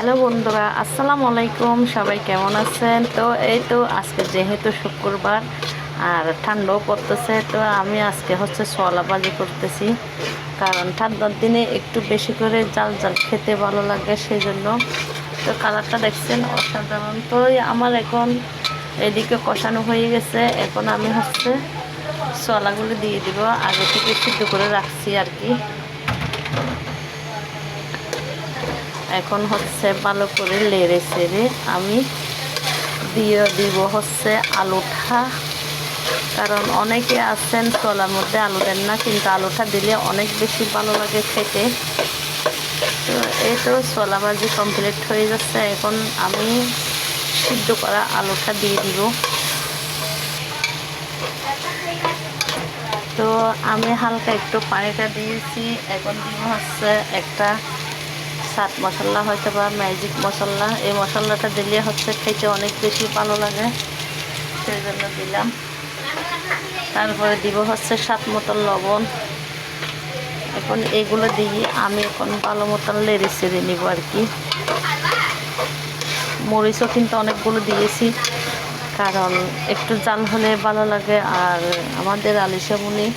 Hello বন্ধুরা, আসসালামু আলাইকুম। সবাই কেমন আছেন? তো এই তো আজকে যেহেতু শুক্রবার আর ঠান্ডাও পড়তেছে, তো আমি আজকে ছোলা ভাজি করতেছি। কারণ ঠান্ডার দিনে একটু বেশি করে জাল জাল খেতে ভালো লাগে, সেই জন্য। তো কালারটা দেখছেন অসাধারণ। তো আমার এখন এদিকে কষানো হয়ে গেছে। এখন আমি ছোলাগুলো দিয়ে দিব। আগে থেকে সিদ্ধ করে রাখছি আর কি। এখন ভালো করে লেড়ে চেড়ে আমি দিয়ে দিব আলুটা। কারণ অনেকে আছেন ছোলার মধ্যে আলু দেন না, কিন্তু আলুটা দিলে অনেক বেশি ভালো লাগে খেতে। তো এই তো ছোলা ভাজি কমপ্লিট হয়ে যাচ্ছে। এখন আমি সিদ্ধ করা আলুটা দিয়ে দিব। তো আমি হালকা একটু পানিটা দিয়েছি। এখন দিব একটা চাট মশলা, হয়তো বা ম্যাজিক মশলা। এই মশলাটা দিলে খেতে অনেক বেশি ভালো লাগে, সেই জন্য দিলাম। তারপরে দিব স্বাদ মতন লবণ। এখন এগুলো দিয়ে আমি এখন ভালো মতন লেড়ে চেড়ে নিব আর কি। মরিচও কিন্তু অনেকগুলো দিয়েছি, কারণ একটু জাল হলে ভালো লাগে। আর আমাদের আলিশা মুনি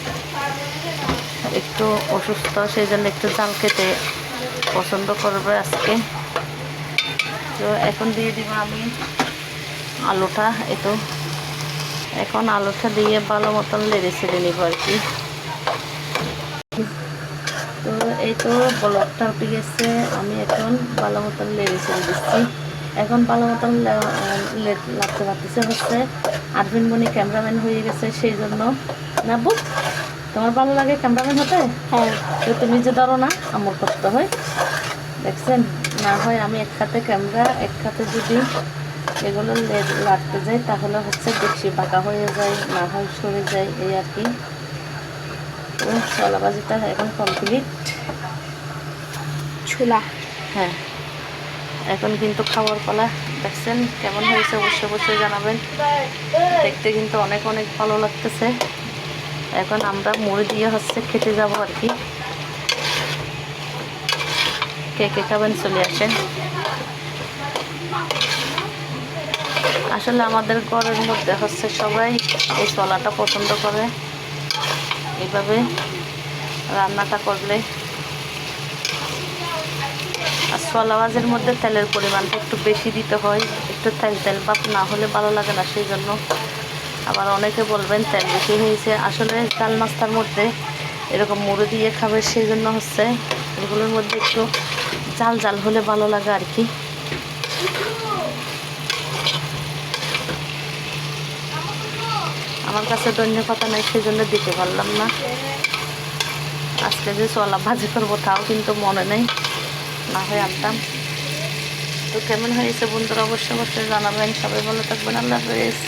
একটু অসুস্থ, সেই জন্য একটু জাল খেতে পছন্দ করবে আজকে। তো এখন দিয়ে দিব আমি আলুটা। এখন আলুটা দিয়ে ভালো মতন লেড়ে ছেড়ে নিব আর কি। তো এই তো বলকটা উঠে গেছে। আমি এখন ভালো মতন লেড়ে ছেড়ে দিচ্ছি। এখন ভালো মতন লাগতে পারতেছে আরফিন মনি ক্যামেরাম্যান হয়ে গেছে, সেই জন্য। না বু, তোমার ভালো লাগে ক্যামেরাম্যান হতে? হ্যাঁ। তো তুমি যে ধরো না, আমার কষ্ট হয়, দেখছেন? না হয় আমি এক হাতে ক্যামেরা, এক হাতে যদি এগুলো লাগতে যায়, তাহলে দেখছি বাঁকা হয়ে যায়, না হয় সরে যায়, এই আর কি। তো ছোলা ভাজিটা এখন কমপ্লিট। ছোলা, হ্যাঁ, এখন কিন্তু খাওয়ার পালা। দেখছেন কেমন হয়েছে? অবশ্যই অবশ্যই জানাবেন। দেখতে কিন্তু অনেক অনেক ভালো লাগতেছে। এখন আমরা মুড়ি দিয়ে খেতে যাব আর কি। কে কে খাবেন চলে আসেন। আসলে আমাদের ঘরের মধ্যে সবাই এই ছোলাটা পছন্দ করে। এইভাবে রান্নাটা করলে। আর ছোলা ভাজির মধ্যে তেলের পরিমাণটা একটু বেশি দিতে হয়। একটু তেল তেল ভাব না হলে ভালো লাগে না, সেই জন্য। আবার অনেকে বলবেন তেল বেশি হয়েছে। আসলে চাল নাস্তার মধ্যে এরকম মুড়ি দিয়ে খাবে, সেই জন্য এগুলোর মধ্যে একটু জাল জাল হলে ভালো লাগে আর কি। আমার কাছে ধনিয়া পাতা নাই, সেই জন্য দিতে পারলাম না। আজকে যে ছোলা ভাজি করবো তাও কিন্তু মনে নেই, না হয় আনতাম। তো কেমন হয়েছে বন্ধুরা অবশ্যই অবশ্যই জানাবেন। সবাই ভালো থাকবেন। আল্লাহ হাফেজ।